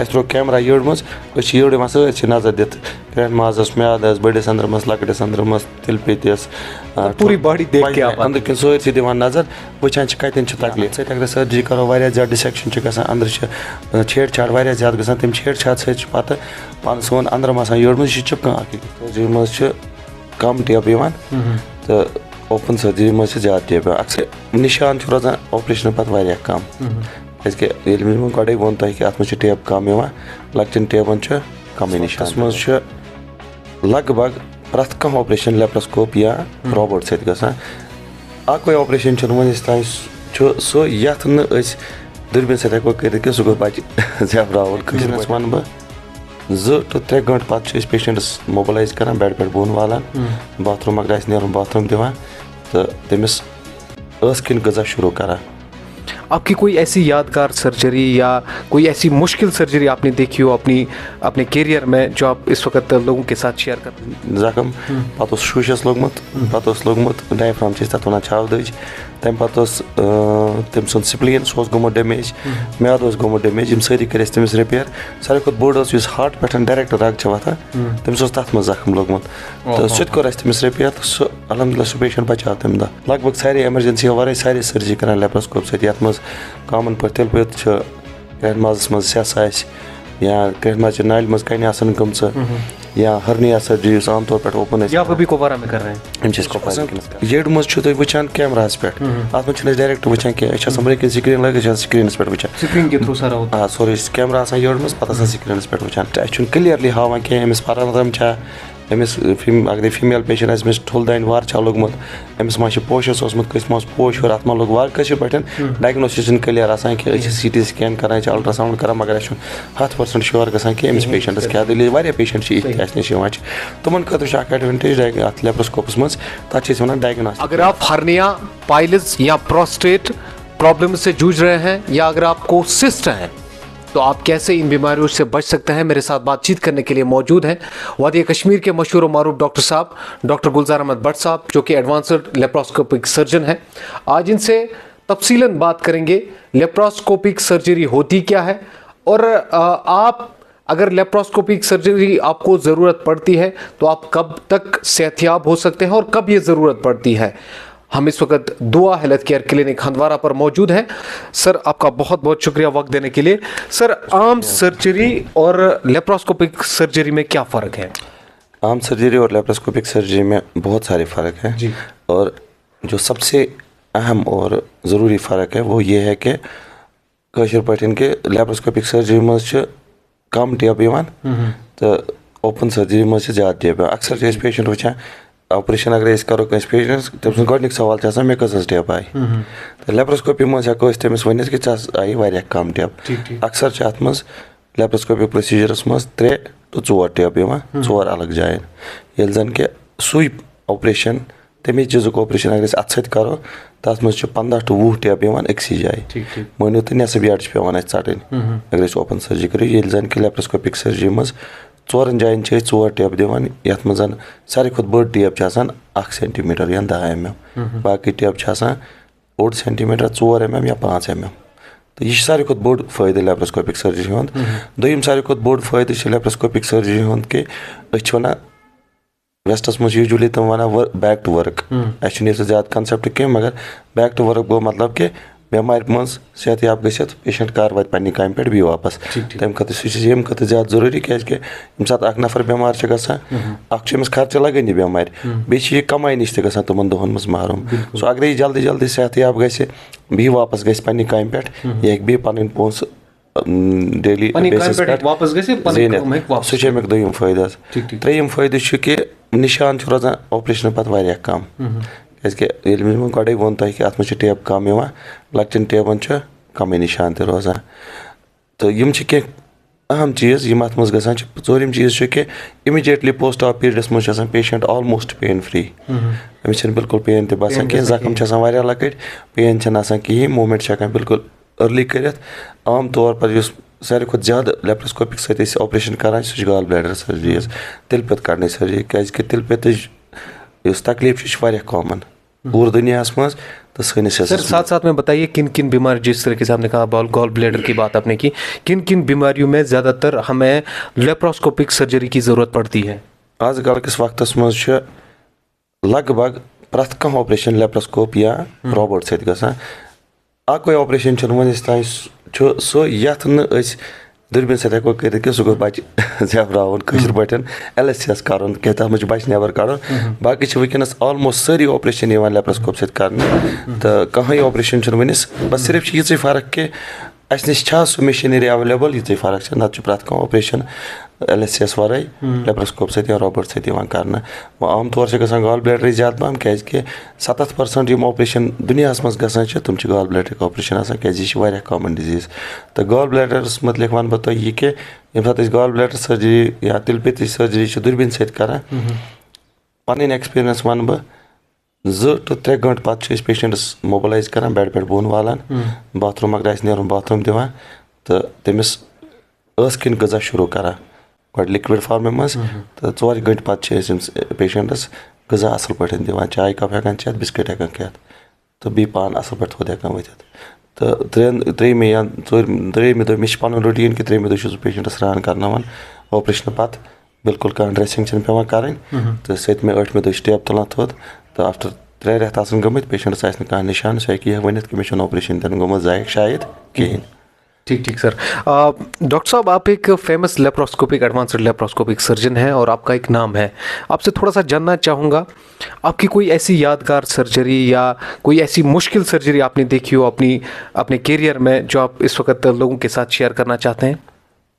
अस throw camera योड़ मज योड़ सी नजर दित ग्रैंड माजस म्यादस बड़िस अंदरमस लकटिस अंदरमस तिलपितिस पूरी बॉडी देख के आप अंदर किन सोरसी दिवान नजर वचान कतन तकलीफ सत अगर सर्जरी करो वारिया ज्यादा डिसेक्शन गसान अंदर छेड़छाड़ वारिया ज्यादा गसान तम छेड़छाड़ सत पत पान सोन अंदर आसान योड़ मज चिपकान सर्जरी मज कम टेप तो ओपन सर्जरी मज ज्यादा टेप अक्सर निशान रोजान ऑपरेशन पत वारिया कम गई वो तुम कि अत टेप कम लक्चन टेपन कम निशान मज लगभग प्रथ कह ऑपरेशन लेप्रोस्कोप या रोबोट सत गसान अकोई ऑपरेशन वनस तान सो यथ दुर्बीन सत हेको कर सह गो बच्चे जेबराउन कस वन बह 2 to 3 घंटे पत् पेशेंटस मोबिलाइज कर बेड पे बोन वालान बाथरूम अगर नीर बाथरूम दिवान तो तमिस किन गजा शुरू करा। आपकी कोई ऐसी यादगार सर्जरी या कोई ऐसी मुश्किल सर्जरी आपने देखी हो अपने कैरियर में जो आप इस वक्त लोगों के साथ शेयर कर? जख्म पत शीशस लोगमुत पत लोगमुत डायफ्राम तथ वन छावदज तम पत तम सुन स्प्लीन सह गोमुत डैमेज म्याद गोमुत डैमेज सारी कर तमिस रिपेयर सारे खुद बोड़ हार्ट पे डायरेक्ट रग वथान तमिस तथ मज जख्म लोगमुत तो सह कोर तमिस रिपेयर तो सह अलहमदुल्ला सह पेशेंट बचाव तम दह लगभग सारे एमरजेंसी वर सारे सर्जरी कर लेप्रोस्कोप सत ये मज कॉमन पे तिल पे ग्रैंड माजस मज सेस या ग्रैंड माज नाल मज कन आसन गमच या हर्निया सर्जरी आम तौर पर ओपन येड़ मज वचान कैमरा पे अत मे डायरेक्ट वचान कह स्क्रीन लगे स्क्रीन पे वचान सोरे कैमरा योड़ मज पे स्क्रीन पे वचान क्लियरली हावान कह अमिस परम अमिस अगर फीमेल पेशेंट अमिस ठुल दान वार लोगमुत अमिस मा पोशस कस मा पोश और अत लोग वार कशर पे डायग्नोसिस क्लियर आसान कि CT स्कैन कर अल्ट्रासाउंड कर मगर 100% श्योर गसान कि अमिस पेशेंटस क्या दलील वारिया पेशेंट इथ निश तुमन खतर एडवांटेज अत लेप्रोस्कोपस मज तथ वन डायग्नोसिस। अगर आप हर्निया पाइल्स या प्रोस्टेट प्रॉब्लम से जूझ रहे हैं या अगर आपको सिस्ट है तो आप कैसे इन बीमारियों से बच सकते हैं, मेरे साथ बातचीत करने के लिए मौजूद हैं वादी कश्मीर के मशहूर और मारूफ डॉक्टर साहब डॉक्टर गुलजार अहमद भट्ट साहब जो कि एडवांस्ड लेप्रोस्कोपिक सर्जन हैं। आज इनसे तफसीलन बात करेंगे लेप्रोस्कोपिक सर्जरी होती क्या है और आप अगर लेप्रोस्कोपिक सर्जरी आपको ज़रूरत पड़ती है तो आप कब तक सेहतयाब हो सकते हैं और कब ये ज़रूरत पड़ती है। हम इस वक्त दुआ हेल्थ केयर क्लिनिक हंदवारा पर मौजूद हैं। सर आपका बहुत बहुत शुक्रिया वक्त देने के लिए। सर आम सर्जरी और लेप्रोस्कोपिक सर्जरी में क्या फ़र्क है? आम सर्जरी और लेप्रोस्कोपिक सर्जरी में बहुत सारे फ़र्क हैं जी। और जो सबसे अहम और ज़रूरी फ़र्क है वो ये है कि कशर पे के लेप्रोस्कोपिक सर्जरी मज कम टेप तो ओपन सर्जरी मज ज़्यादा टेप। अक्सर पेशेंट वचान ऑपरेशन अगर करो कस पेशेंटस तम गोडनिक सवाल मे कस टेप आई तो लेप्रोस्कोपी मज हेको तमिस वन कि आई वारिया कम टेप। अक्सर अत मज लेप्रोस्कोपी प्रोसीजरस मज 3 to 4 टेप 4 अलग जायन ये जन कि सुई ऑपरेशन तमी चीज़ुक ऑपरेशन अगर अत सत करो तथ मज 15 to 20 टेप अक्सी जाए मानो तो नेसफ याड पे षटन अगर ओपन सर्जरी करो ये जन कि लेप्रोस्कोपिक सर्जरी मज 4 जायन 4 टेप दिवान यथ मज सारे खुद बड़ टेप 1 सेंटीमीटर या 10 mm बाकी टेप 1 सेंटीमीटर 4 mm या 5 mm तो यह सारे खुद बड़ फायदे लेप्रोस्कोपिक सर्जरी हूँ। दोम सारे खुद बड़ फायदे लेप्रोस्कोपिक सर्जरी हूँ कि वन वेस्टस मज यूजुअली तुम वन बैक टू वर्क अच्छे ज्यादा कंसेप्ट कह मगर बैक टू वर्क गो मतलब कि बेमार मज सेहतयाब गसित पेशेंट कर वात पन्ने काम पे भी वापस तम खत यम खत ज्यादा जरूरी क्या यम सात अख नफर बेमार गमिस खर्च लगन यह बेमार बे कमाई नश तक तुम दोहन मज महरूम सो अगर यह जल्दी जल्दी सेहतयाब गि वापस गि पन्ने काम पे यह बे पन पोस डेली बेसिस सह दोम फायदा। त्रेयम फायदे कि निशान रोजान ऑपरेशन पत वारिया कम क्या गई वो तुम कि अत मे टेप कम लक्चन टेपन कम निशान त रोजान तो यम अहम चीज़ यम अत मज गसान ज़ोरिम चीज़ कि इमीडिएटली पोस्ट ऑप पीरियडस मज patient almost pain free Amish बिल्कुल पेन त बसान कह जख्म वारिया लकट पेन कहीं मूवमेंट हेकान बिल्कुल अर्ली कर। आम तौर पर सारे खुद ज़्यादा लेप्रोस्कोपिक सत ऑपरेशन करान सह गाल ब्लैडर सर्जरी तिल पे कड़ने सर्जरी क्या तिल पे तकलीफ वारिया कॉमन पूरे दुनिया में तो सर साथ साथ में बताइए किन किन बीमारी, जिस तरीके से आपने कहा गॉल ब्लैडर की बात आपने की, किन किन बीमारियों में ज़्यादातर हमें लेप्रोस्कोपिक सर्जरी की ज़रूरत पड़ती है? आजकल किस वक्त लगभग प्रथ कह ऑपरेशन लेप्रोस्कोप या रोबोट सहित गसान अकोई ऑपरेशन वनस तान सो यथ दुर्बीन सहित हेको कर सह गो बच जेवरावन कशर पे LSS कर तथ मे बच नबर कड़ बाकी वनस ऑलमोस्ट सारी ऑपरेशन लेप्रोस्कोप सहित कर तो कहीं ऑपरेशन वनस बस सिर्फ ये फर्क कि अस नश सह मशीनरी अवेलेबल ये फर्क नत प्रथ कह ऑपरेशन LSS वराई लेप्रोस्कोप सहित या रोबोट सहित कर आम तौर से गसान गॉल ब्लैडर ज्यादा पहम क्या 70% ऑपरेशन दुनिया मज गसान तुम गॉल ब्लैडर ऑपरेशन क्या कॉमन डिजीज तो गॉल ब्लैडरस मतलब वन बह यह कि ये सात गॉल ब्लैडर सर्जरी या तिल पित्र सर्जरी दुर्बीन सहित कर पन एक्सपीरियंस वन बह 2 to 3 घंटे पत् पेशेंटस मोबिलाइज कर बेड पे बोन वालान बाथरूम अगर नीर बाथरूम दिवान तो तमिस किन गजा शुरू कर गो लिक्विड फॉर्म मज तो 4 घंटे पत् पेशेंटस गजा असल पे दिवान चाय कप हेकान चेत बिस्किट हेकान खेत तो बी पान असल पे थोद हेकान वथित तो त्रेमे या त्रेमे दह मे पन रूटीन कि त्रेमे दह पेशेंटस स्नान करनावान ऑपरेशन पत् बिल्कुल कह ड्रेसिंग पेवान करें तो सतमे 8मे दह स्टेप तुलान थोद तो आफ्टर 3 रेत आसन गमत पेशेंटस आस कह निशान सह हेक वनित कि मे ऑपरेशन दिन गोमुत जायक शायद कहें। ठीक ठीक सर। डॉक्टर साहब आप एक famous laparoscopic advanced laparoscopic surgeon हैं और आपका एक नाम है, आपसे थोड़ा सा जानना चाहूँगा आपकी कोई ऐसी यादगार सर्जरी या कोई ऐसी मुश्किल सर्जरी आपने देखी हो अपने कैरियर में जो आप इस वक्त लोगों के साथ शेयर करना चाहते हैं?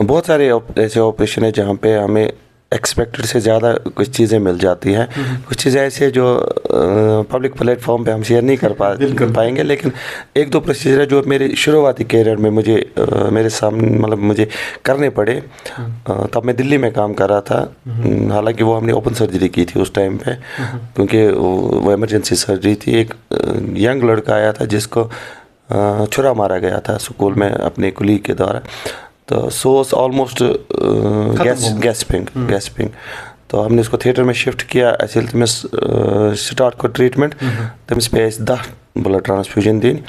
बहुत सारे ऐसे ऑपरेशन है जहाँ पे हमें एक्सपेक्टेड से ज़्यादा कुछ चीज़ें मिल जाती हैं, कुछ चीज़ें ऐसी है जो पब्लिक प्लेटफॉर्म पे हम शेयर नहीं कर पाएंगे, लेकिन 1-2 प्रोसीजर है जो मेरे शुरुआती कैरियर में मुझे मेरे सामने मतलब मुझे करने पड़े। तब मैं दिल्ली में काम कर रहा था, हालांकि वो हमने ओपन सर्जरी की थी उस टाइम पे क्योंकि वो इमरजेंसी सर्जरी थी। एक यंग लड़का आया था जिसको छुरा मारा गया था स्कूल में अपने कुलीग के द्वारा, तो सो ऑलमोस्ट गैस्पिंग तो हमने उसको थिएटर में शिफ्ट किया। ऐसे तमिस स्टार्ट को ट्रीटमेंट तमिस पे 10 ब्लड ट्रांसफ्यूजन दिन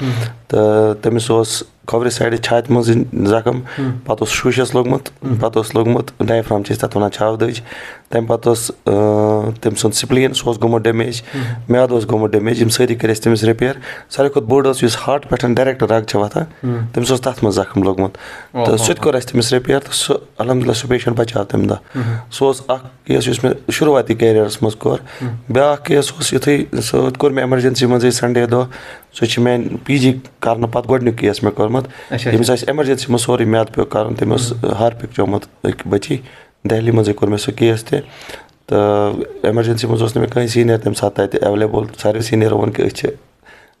तो तमिस खबर साइड छात मज जख्म पे शूशस लोगमुत पे लोगमुत डायफ्राम तथ वन छाव दज तम पे तम सुन स्प्लीन गोमुत डैमेज, म्याद गोमुत डैमेज, यम सारी कर तमिस रिपेयर। सारे खुद बोड़ हार्ट पे डायरेक्ट रग वथान तमिस तथ मज जख्म लोगमुत तो सह कोर तमिस रिपेयर तो सह अलहमदुलिल्लाह सह पेशेंट बचाव तम दह। सह केस मे शुरुआती कैरियरस मज कोर। ब्या केस युथे सह कोर मे एमरजेंसी मज संडे दह सह मेन PG कर पे गोडनिक केस मे कोरमत यमिस एमरजेंसी मज सोरे म्याद पे कर तमिस हार्पिक चोमुत बची दिल्ली मज कोर मे सह केस ते तो एमरजेंसी मज मे कहीं सीनियर तम सात अवेलेबल सारे सीनियर वन कि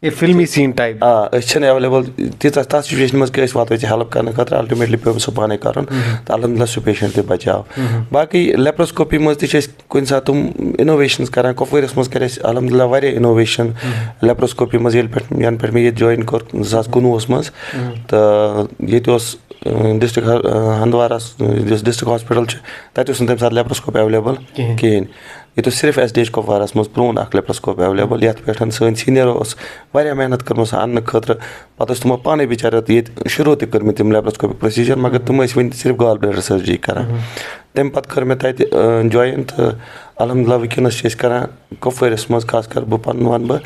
ये फिल्मी सीन टाइप अवेलेबल तीत सिचुएशन मज कि वातो हेल्प करने खतर अल्टीमेटली पे सह पाने कर तो अलहमदुलिल्लाह सह पेशेंट त बचाव। बाकी लेप्रोस्कोपी मज कुछ सात तुम इनोवेशन कर कुपवरिस मज कर अलहमदुलिल्लाह वारिया इनोवेशन लेप्रोस्कोपी मज यन पे मे जॉइन कोर 2019 मज तो ये डिस्ट्रिक्ट हंदवारस डिस्ट्रिक्ट हॉस्पिटल तत तम सात लेप्रोस्कोप अवेलेबल कहें। ये सिर्फ SDH कुपवारस मज प्रोन लेप्रोस्कोप अवेलेबल ये पे सन सीनियरो वारिया मेहनत कर्म अन्न खतर पे तमो पाने बिचार ये शुरू तम तम लेप्रोस्कोपिक प्रोसीजर मगर तुम वन सिर्फ गॉल ब्लैडर सर्जरी कर तम पे कर मे तत जॉइन तो अलहमदुलिल्लाह वनस कर कुपवरिस मज खास कर बह वन बह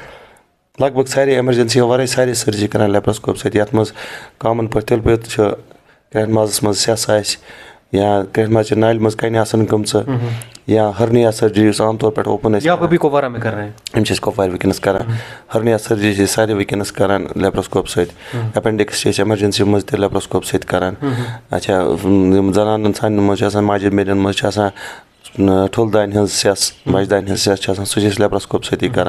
लगभग सारे एमरजेंसी वारे सारे सर्जरी कर लेप्रोस्कोप सहित यथ मज कॉमन पे तिल पित क्रहन माजस मज सेस आस या क्रहन माज नाल मज कन आसन गमच या हर्निया सर्जरी आम तौर पे ओपन कुपवारा में कर रहे हैं कुपवार वनस कर हर्निया सर्जरी सारे वनस कर लेप्रोस्कोप सहित अपेंडिक्स एमरजेंसी मज लेप्रोस्कोप सहित कर। अच्छा जनान सान मज माजिद मेरियन मज ठुल दान हज सेस बज दान हज सेस सह लेप्रोस्कोप सहित कर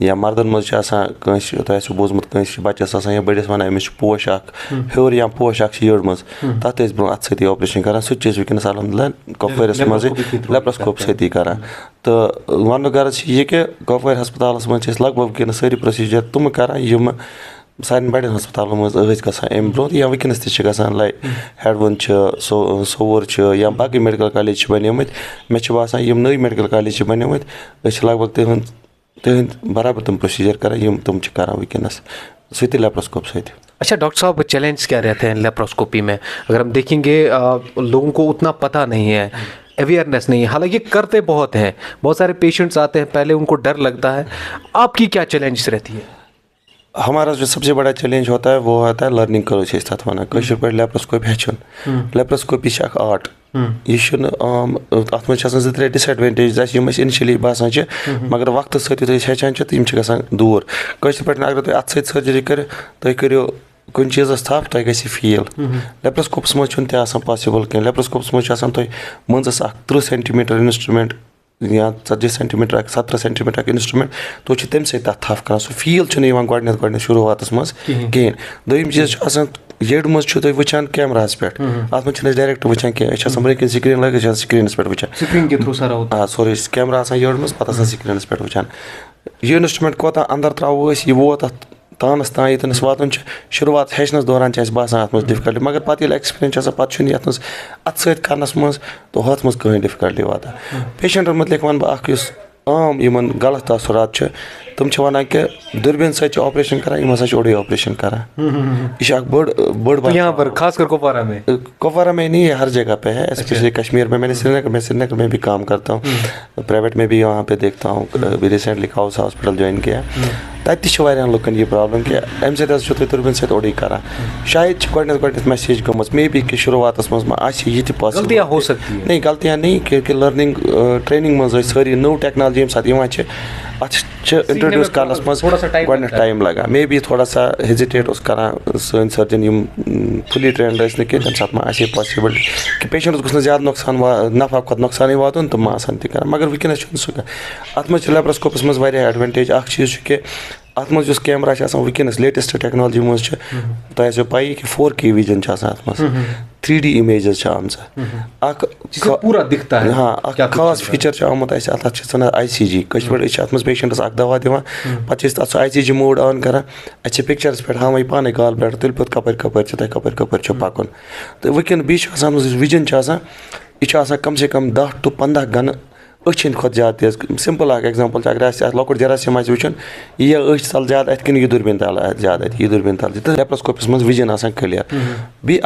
या मर्दन मज तुम बोजमुत कस बच्चस या बड़िस वन अमिस पोश हर या पोश यड़ मज तथ ब्रो अत सहित ऑपरेशन कर सह वनस अलहमदुलिल्लाह कुपवारिस मज लेप्रोस्कोप सहित कर। तो वन गर्ज ये कि कुपवार हस्पताल मज लगभग वनस सारी प्रोसीजर तुम कर सान बड़न हस्पतालों मज अम ब्रो या वनस तक लाइक हेडवन सोवर या बाकी मेडिकल कॉलेज बनमत मे बसान नई मेडिकल कॉलेज बनमत लगभग तहद बराबर तुम प्रोसीजर करें तुम करा वनस सह लेप्रोस्कोप सत। अच्छा डॉक्टर साहब, चैलेंज क्या रहते हैं लेप्रोस्कोपी में? अगर हम देखेंगे लोगों को उतना पता नहीं है, अवेयरनेस नहीं है, हालांकि करते बहुत हैं, बहुत सारे पेशेंट्स आते हैं, पहले उनको डर लगता है, आपकी क्या चैलेंज रहती है? हमारा जो सबसे बड़ा चैलेंज होता है वो होता है लर्निंग करो तथ वन कशर पे लेप्रोस्कोपी हेचन। लेप्रोस्कोपी आर्ट यह अत मे 2-3 डिसएडवांटेज इनिशियली बासान मगर वक्त सत हेचान तम ग दूर कशर पे अगर तुम अत सर्जरी कर तुम करो कुन चीज़ थप तुम गई फील। लेप्रोस्कोपस मज पॉसिबल कह। लेप्रोस्कोपस मज तुम मंजस 30 सेंटीमीटर इंस्ट्रूमेंट या 40 सेंटीमीटर 17 सेंटीमीटर इंस्ट्रूमेंट तुम तम थप कर सह फील गोड शुरुआत मज कहें। दोम चीज़ येड मज वचान कैमरा पे अत मे डायरेक्ट वचान कह ब्रेक स्क्रीन लगे स्क्रीन पे वचान सोरे कैमरा येड मज पे स्क्रीन पे वचान यह इंस्ट्रूमेंट कोता अंदर त्रो यह वोत तानस तान ये वातन शुरुआत हेचनस दौरान बासान अत डिफिकल्टी मगर पे एक्सपीरियंस पे ये अत सनस मज तो हथ मज कहीं डिफिकल्टी वाता। पेशेंटन मतलब वन बह आम इन गलत तासुरात तुम वन कि दूरबीन सत ऑपरेशन करान हसा ओडे ऑपरेशन करान यह बड़ यहाँ पर खासकर कुपवारा में नहीं है, हर जगह पे है, स्पेशली कश्मीर में। मैंने श्रीनगर में भी काम करता हूँ, प्राइवेट में भी वहाँ पे देखता हूँ। अभी रिसेंटली हाउस हॉस्पिटल ज्वाइन किया तत लुकन यह प्रॉब्लम कि अम सत दूरबीन सत ओडे करान शायद गोड मैसेज गम मे बी कि शुरुआत मज ये पॉसिबल हो सकती है। नहीं गलतियाँ नहीं क्योंकि लर्निंग ट्रेनिंग मज सारी नव टेक्नोलॉजी ये इंट्रोड्यूस करनस मज गोड टाइम लगा मे बी थोड़ा सा हेजिटेट करान सन सर्जन फुली ट्रेंड तम सात पॉसिबल कि पेशेंटस गुस ज्यादा नुकसान नफा खुद नुकसान वातन तो आसान तक मगर वनस सह अत मे लेप्रोस्कोपस मज एडवांटेज चीज़ कि अत मज कैमरा वनस लेटेस्ट टेक्नोलॉजी मज तुम पाई कि 4K विजन अत मज 3D इमेजेस पूरा दिखता है। हाँ खास फीचर आमुत अत ICG कशर पे अत पेशेंटस दवा दिवान पे तथ ICG मोड ऑन करान अच्छे पिक्चर्स पे हाँ पाने गाल पे तुल पे कपर पकन तो वनस बी विजन यह कम से कम 10 to 15 गन अन खुद ज्यादा तेज। सिंपल एग्जाम्पल अगर लकुट जरासीम वुचन यह तल ज्यादा अत यह दूरबीन तल ज्यादा यह दूरबीन तल तो लेप्रोस्कोपस मज विजन क्लियर। बी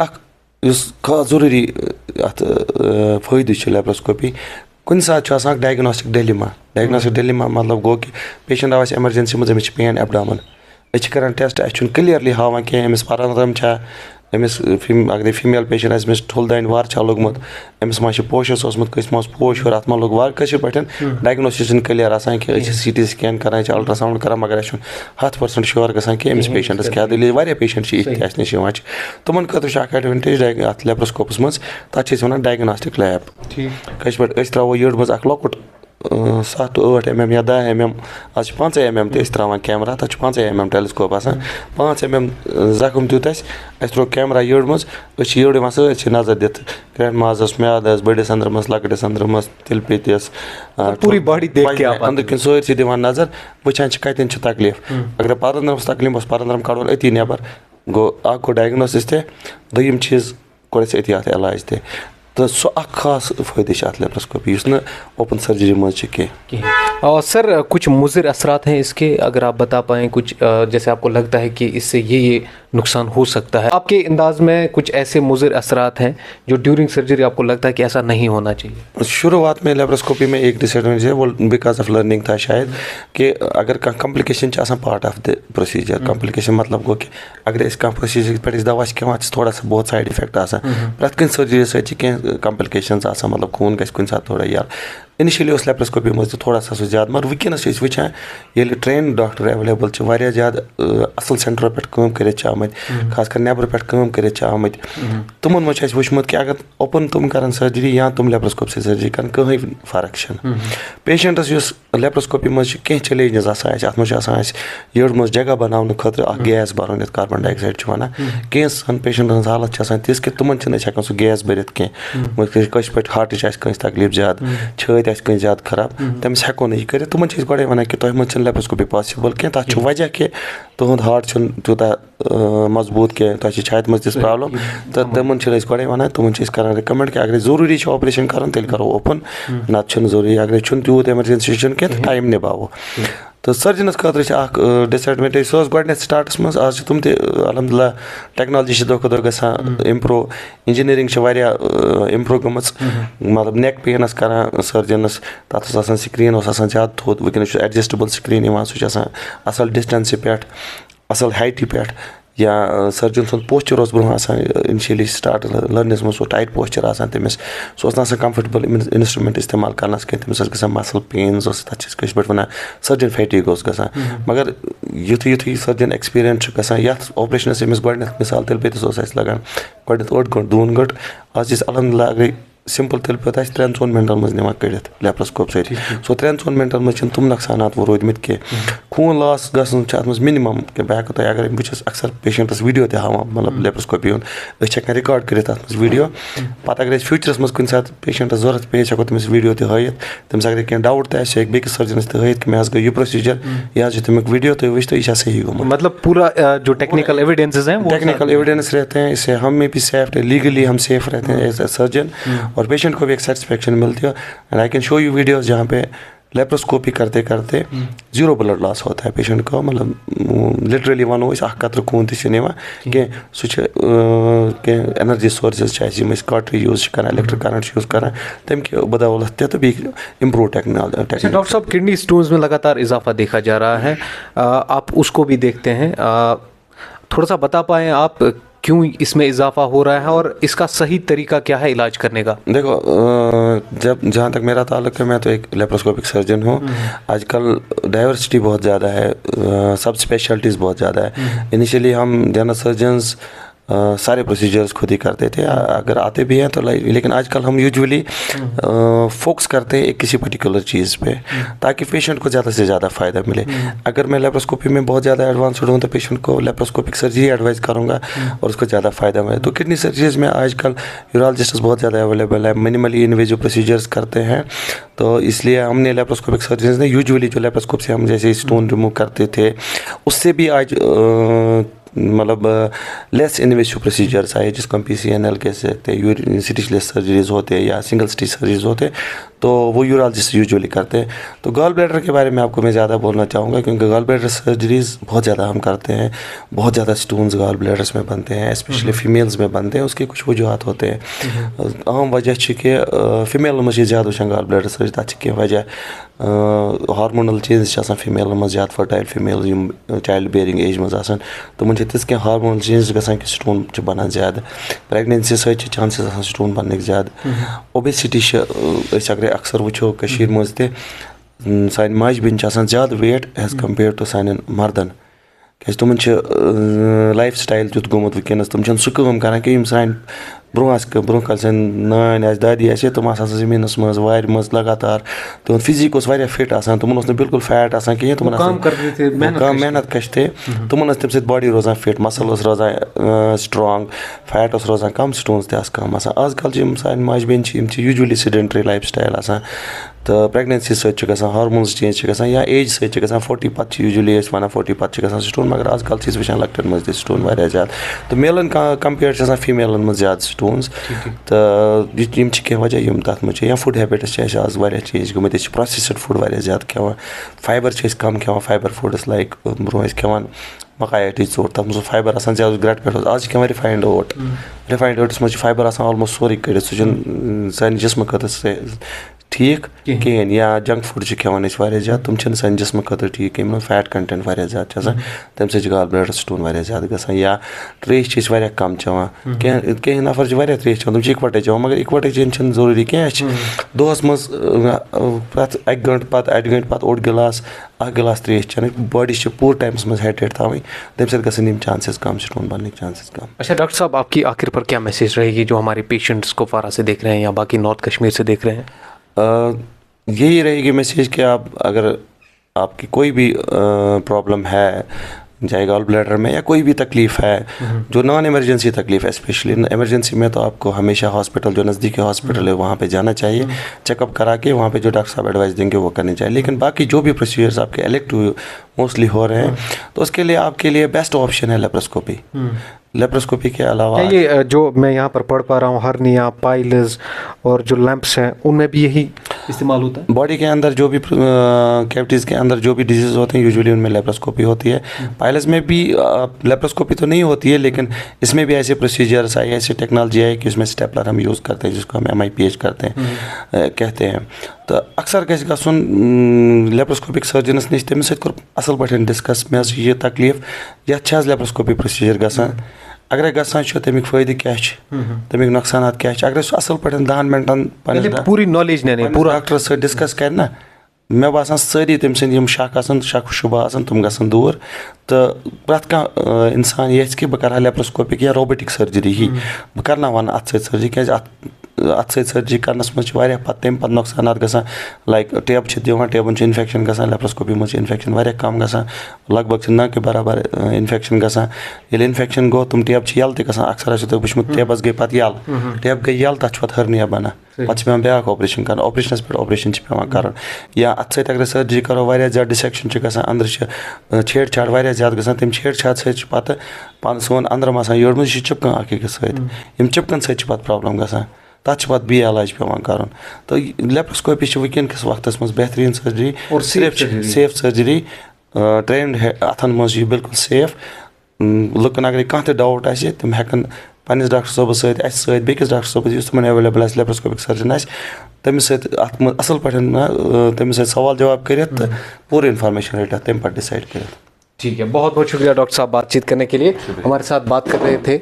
खास जरूरी अत फायदे लेप्रोस्कोपी कुन सात डायग्नोस्टिक डिलेमा मतलब गो कि पेशेंट आव एमरजेंसी मज पेन एब्डामन कर टेस्ट क्लियरली हावान कह अमिस परम अमिस अगर फीमेल पेशेंट अमिस ठुल दान वार लोगमुत अमिस मा पोशस कस मा पोश और अत लोग वार कशर पे डायग्नोसिस क्लियर कि CT स्कैन करान अल्ट्रासाउंड करान मगर 100% श्योर गसान कि अमिस पेशेंटस क्या दलील वारिया पेशेंट इथ निश तुमन खतर एडवांटेज अत लेप्रोस्कोपस मज तथ वन डायग्नोस्टिक लैब कशर पे त्रो येड मज लकुट 7 to 8 mm या 10 mm आज 5 mm तो त्रा कैमरा तक 5 mm टेलीस्कोप 5 mm जख्म तुत त्रो कैमरा येड मज येड सी नजर दित ग्रैंड माजस म्यादस बड़िस अंदर मस लकटिस अंदर मस तिल पितिस पूरी बॉडी देख के आप अंदर किन सोर दिवान नजर वचान कतन तकलीफ अगर परंदरमस तकलीफ परंदरम कड़न अति नेबर गो गो डायग्नोसिस ते दोयम चीज कोस अति अत इलाज ते तो सह खास फायदे अत लेप्रोस्कोपी ओपन सर्जरी मज और सर कुछ मुज़िर असरात हैं इसके, अगर आप बता पाएँ कुछ, जैसे आपको लगता है कि इससे ये नुकसान हो सकता है, आपके अंदाज में कुछ ऐसे मुज़िर असरात हैं जो ड्यूरिंग सर्जरी आपको लगता है कि ऐसा नहीं होना चाहिए? शुरुआत में लेप्रोस्कोपी में एक डिसएडवांटेज है वो बिकॉज ऑफ लर्निंग था शायद कि अगर complication part of the procedure complication मतलब गो कि अगर प्रोसीजर पे दवा कह थोड़ा सा बहुत साइड इफेक्ट प्रत कन सर्जरी सह कॉम्प्लिकेशन मतलब खून गि कुछ थोड़ा यार इनिशियली लेप्रोस्कोपी मज थोड़ा सा ज्यादा मगर वनस वचान ये ट्रेन डॉक्टर एवेलेबल वारिया ज्यादा असल सेंटरों पे काम कर खास कर नेबर पे काम कर तुमन मज वुचमुत कि अगर ओपन तुम कर सर्जरी या तुम लेप्रोस्कोप से सर्जरी कर कहीं फर्क पेशेंटस लेप्रोस्कोपी मज कह चैलेंजेस अत मज येड मज जगह बनाने खतर गैस भरन ये कार्बन डाइऑक्साइड वन कह पेशेंटन हालत तिज कि तुमन हेकान सह गैस भरित कह कश पे हार्ट तकलीफ ज्यादा छत कहीं ज्यादा खराब तमिस हेको नहीं कर तुमन गोड़े वन कि तुम मज लेप्रोस्कोपी पॉसिबल कह तथ वजह कि तुंद हार्ट तूता मजबूत कह तुम छात मज तिस प्रॉब्लम तो तमन गोड़े वन तुमन कर रिकमेंड कि अगर जरूरी ऑपरेशन कर तेल करो ओपन नत जरूरी अगर तूत एमरजेंसी कह टाइम निभावो तो सर्जनस खतर डिसएडवांटेज सो गोडनेथ स्टार्टस मज आज तुम ते अलहमदुलिल्लाह टेक्नोलॉजी दो खो दो गसान इम्प्रूव इंजीनियरिंग इम्प्रूव गमज मतलब नेक पेनस करान सर्जनस तथ स्क्रीन ज़्यादा थोद वनस एडजस्टेबल स्क्रीन सह असल डिस्टेंस पे असल हाइट पे या सर्जन सुन पोस्चर ब्रोह इनिशियली स्टार्ट लर्नस मज टाइट पोस्चर तमिस सह कंफर्टेबल इंस्ट्रूमेंट इस्तेमाल करना तमिस ग मसल पेन्स तथ पे वन सर्जन फैटीग गसान मगर युथ युथ सर्जन एक्सपीरियंस ग ऑपरेशनस अमिस गोडनेथ मिसाल तिल पे लगान गोडनेथ 8 घंटे 2 घंटे आज अलहमदुलिल्लाह अगर सिंपल तिल पे 3-4 मिनटन मज निवान कड़ित लेप्रोस्कोप सत सो 3-4 मिनटन मज तुम नुकसानात वो रोदमित कह खून लॉस गत मिनिमम कि बह हेको तुम अगर बहुत अक्सर पेशेंटस वीडियो ते हावान मतलब लेप्रोस्कोपी हूँ रिकॉर्ड कर वीडियो पत् अगर फ्यूचरस मज कुछ सात पेशेंटस जरूरत पे हेको तमिस वीडियो ते हयत तमिस अगर कह डाउट ते बेकिस सर्जनस ते हयत कि मे गई यह प्रोसीजर यह तमिक वीडियो तो वो यह सही गो मतलब पूरा जो टेक्निकल एविडेंसेस हैं टेक्निकल एविडेंस रहते हैं इससे हम में भी सेफ लीगली हम सेफ रहते हैं एज ए सर्जन और पेशेंट को भी एक सेटिस्फेक्शन मिलती है and I can show you videos जहाँ पे लेप्रोस्कोपी करते करते 0 ब्लड लॉस होता है पेशेंट को मतलब लिटरली वनो कतर खून तवा कि एनर्जी सोर्सेज काटरी यूज कर इलेक्ट्रिक करंट यूज कर तम के बदौलत तो भी इम्प्रूव टेक्नोलॉजी। डॉक्टर साहब किडनी स्टोन्स में लगातार इजाफा देखा जा रहा है, आप उसको भी देखते हैं, थोड़ा सा बता पाएँ आप क्यों इसमें इजाफा हो रहा है और इसका सही तरीका क्या है इलाज करने का? देखो जब जहाँ तक मेरा ताल्लुक है मैं तो एक लेप्रोस्कोपिक सर्जन हूँ। आजकल डाइवर्सिटी बहुत ज़्यादा है, सब स्पेशलिटीज़ बहुत ज़्यादा है। इनिशियली हम जनरल सर्जन्स सारे प्रोसीजर्स खुद ही करते थे, अगर आते भी हैं तो लेकिन आजकल हम यूजुअली फोकस करते हैं एक किसी पर्टिकुलर चीज़ पे ताकि पेशेंट को ज़्यादा से ज़्यादा फ़ायदा मिले। अगर मैं लेप्रोस्कोपी में बहुत ज़्यादा एडवांस्ड हूँ तो पेशेंट को लेप्रोस्कोपिक सर्जरी एडवाइस करूँगा और उसको ज़्यादा फ़ायदा मिले। तो किडनी सर्जरीज में आजकल यूरोलॉजिस्ट बहुत ज़्यादा अवेलेबल है, मिनिमली इन्वेजिव प्रोसीजर्स करते हैं, तो इसलिए हमने लेप्रोस्कोपिक सर्जरीज ने यूजुअली जो लेप्रोस्कोप से हम जैसे स्टोन रिमूव करते थे उससे भी आज मतलब लेस इन्वेसिव प्रोसीजर्स आए जिसको हम PCNL कह सकते हैं, स्टिचलेस सर्जरीज होते हैं या सिंगल स्टिच सर्जरीज होते हैं, तो वो यूरोलॉजिस्ट यूजुअली करते हैं। तो गॉल ब्लैडर के बारे में आपको मैं ज़्यादा बोलना चाहूँगा क्योंकि गॉल ब्लैडर सर्जरीज बहुत ज़्यादा हम करते हैं, बहुत ज़्यादा स्टोन्स गॉल ब्लैडर्स में बनते हैं, स्पेशली फीमेल्स में बनते हैं। उसके कुछ वजूहत होते हैं, आम वजह कि फीमेल में ज़्यादा वुचान गॉल ब्लैडर सर्जरी, तक कह वजह हार्मोनल चेंज फीमेल में ज़्यादा fertile female child bearing age में तुम तिस क्या हार्मोनल चेंज गसान कि स्टोन बनान ज़्यादा, प्रेगनेंसी सहित चांसेस स्टोन बनने ज़्यादा। ओबेसिटी अगर अक्सर वो कशीर मज सान माज बेन ज़्यादा वेट एज कम्पेयर टू सान मर्दन क्या तुम लाइफ स्टाइल तुत गोमुत वनस तुम सह कम कर कि सान ब्रोह कल सान नान दादी तुम जमीन मज वार मज लगातार तुम फिजिक फिट तुम बिल्कुल फैट कहें तुम कम मेहनत कश थे तुम तम बॉडी रोजान फिट, मसल रोजान स्ट्रांग, फैट रोजान कम, स्टोन्स कम। आजकल सान माज Ben usually sedentary life style तो प्रेगनेंसी सहित हार्मोन्स चेंज या एज सहित 40 पे यूजुअली वन 40 पे स्टोन, मगर आजकल वो लकटन मज स्टोन वारिया ज़्यादा, तो मेलन कम्पेयर फीमेलन मज ज़्यादा स्टोन्स। तो कह वजह तथ मज या फूड हैबिट्स आज वारिया चेंज गए, प्रोसेस्ड फूड वारिया ज़्यादा खेवान, फाइबर कम खेवान, फाइबर फूड्स लाइक ब्रोह खेवान मकाई आटी चोट तथ मज फाइबर ज़्यादा ग्रेट पे, आज खेवान रिफाइंड ओट, रिफाइंड ओट्स मज फाइबर ऑलमोस्ट सोरी कड़ सान जिस्म खतर ठीक कहें, या जंक फूड खेवान ज़्यादा तुम सान जिस्म खतर ठीक कहें, फैट कंटेंट वारिया ज़्यादा तम सह गॉल ब्लैडर स्टोन वारिया ज़्यादा गसान, या त्रेश वारिया कम चवान, कह नफर वारिया त्रेश चवान तुम इकवटे चवान, मगर इकवटे चेन जरूरी कह दोहस मज पत 1 घंटे पत 8 घंटे पत 8 गिलास 1 गिलास त्रेश चेन, बॉडी पूरे टाइम्स मज हाइड्रेट थी, तम सम चांसेस कम स्टोन बनने चांसेस कम। अच्छा डॉक्टर साहब, आपकी आखिर पर क्या मैसेज रहेगी जो हमारे पेशेंट्स को फारा से देख रहे हैं या बाकी नॉर्थ कश्मीर से देख रहे हैं? यही रहेगी मैसेज कि आप अगर आपकी कोई भी प्रॉब्लम है, चाहे गॉल ब्लैडर में या कोई भी तकलीफ़ है जो नॉन इमरजेंसी तकलीफ़ है, स्पेशली इमरजेंसी में तो आपको हमेशा हॉस्पिटल जो नज़दीकी हॉस्पिटल है वहाँ पे जाना चाहिए, चेकअप करा के वहाँ पे जो डॉक्टर साहब एडवाइस देंगे वो करनी चाहिए। लेकिन बाकी जो भी प्रोसीजर्स आपके इलेक्टिव मोस्टली हो रहे हैं तो उसके लिए आपके लिए बेस्ट ऑप्शन है लेप्रोस्कोपी। लेप्रोस्कोपी के अलावा ये जो मैं यहाँ पर पढ़ पा रहा हूँ हर्निया, पाइल्स और जो लैंप्स हैं उनमें भी यही इस्तेमाल होता है। बॉडी के अंदर जो भी कैविटीज़ के अंदर जो भी डिजीज़ होते हैं यूजुअली उनमें लेप्रोस्कोपी होती है। पायलस में भी लेप्रोस्कोपी तो नहीं होती है, लेकिन इसमें भी ऐसे प्रोसीजर्स आई, ऐसी टेक्नोलॉजी आई कि उसमें स्टेपलर हम यूज़ करते हैं जिसको हम MIPH करते हैं कहते हैं। तो अक्सर गैस गसुन लेप्रोस्कोपिक सर्जनस नश तमिस सत असल पे डिस्कस मे यह तकलीफ ये लेप्रोस्कोपी प्रोसीजर गसान अगर गसान तमिक फ़ायदे क्या तमिक नुकसान क्या अगर असल पे 10 मिनटन पूरी नॉलेज ने पूरा डॉक्टर सर डिस्कस कर ना मे बासान सारी तम सम शक शुबा तुम गसन दूर। तो प्रत कह इंसान ये कि बह कर लेप्रोस्कोपिक या रोबोटिक सर्जरी ही बह करना वन अत सर्जरी क्या अत सर्जरी करनस मज तम पे नुकसान गसान लाइक टेब दिवान टेबन इन्फेक्शन गसान लेप्रोस्कोपी मज इन्फेक्शन कम गसान लगभग न के बराबर इन्फेक्शन गसान ये इन्फेक्शन गो तुम टेब यल तक अक्सर वुचमुत टेबस गई पे यल टेब गई यल तथ पे हर्निया बना पे पे ब्या ऑपरेशन कर ऑपरेशनस पे ऑपरेशन पे कर या अत सत अगर सर्जरी करो वारिया ज्यादा डिसेक्शन गसान अंदर छेड़छाड़ वारिया ज्यादा गसान तम छेड़छाड़ सत पे सोन अंदर आसान योड़ मज चिपकान अकिस सम चिपकन सत प्रॉब्लम गसान तथ पे बी इलाज पे कर। तो लेप्रोस्कोपी वनक वक्त में बेहतरीन सर्जरी और सेफ सर्जरी ट्रेंड अथन मज बिल्कुल सेफ। लुकन अगर कह डाउट आए तम हेकन पन्निस डॉक्टर सोबस सत बेकिस डॉक्टर सोबस तुम अवेलेबल आए लेप्रोस्कोपिक सर्जन आए तमिस असल पे तमिस सवाल जवाब कर पूरी इन्फॉर्मेशन रट तम पे डिसाइड कर। ठीक है, बहुत बहुत शुक्रिया डॉक्टर साहब बातचीत करने के लिए। हमारे साथ बात कर रहे थे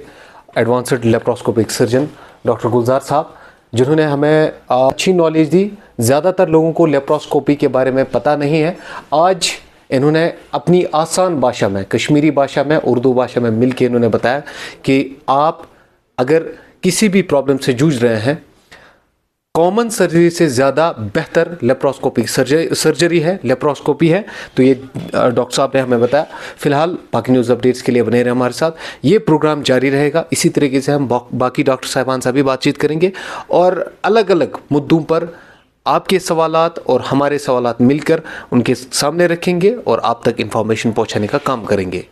एडवांस्ड लेप्रोस्कोपिक सर्जन डॉक्टर गुलजार साहब, जिन्होंने हमें अच्छी नॉलेज दी। ज़्यादातर लोगों को लेप्रोस्कोपी के बारे में पता नहीं है। आज इन्होंने अपनी आसान भाषा में, कश्मीरी भाषा में, उर्दू भाषा में मिल के इन्होंने बताया कि आप अगर किसी भी प्रॉब्लम से जूझ रहे हैं, कॉमन सर्जरी से ज़्यादा बेहतर लेप्रोस्कोपिक सर्जरी है, लेप्रोस्कोपी है। तो ये डॉक्टर साहब ने हमें बताया। फिलहाल बाकी न्यूज़ अपडेट्स के लिए बने रहे हमारे साथ। ये प्रोग्राम जारी रहेगा। इसी तरीके से हम बाकी डॉक्टर साहिबान से भी बातचीत करेंगे और अलग अलग मुद्दों पर आपके सवालात और हमारे सवालात मिलकर उनके सामने रखेंगे और आप तक इंफॉर्मेशन पहुंचाने का काम करेंगे।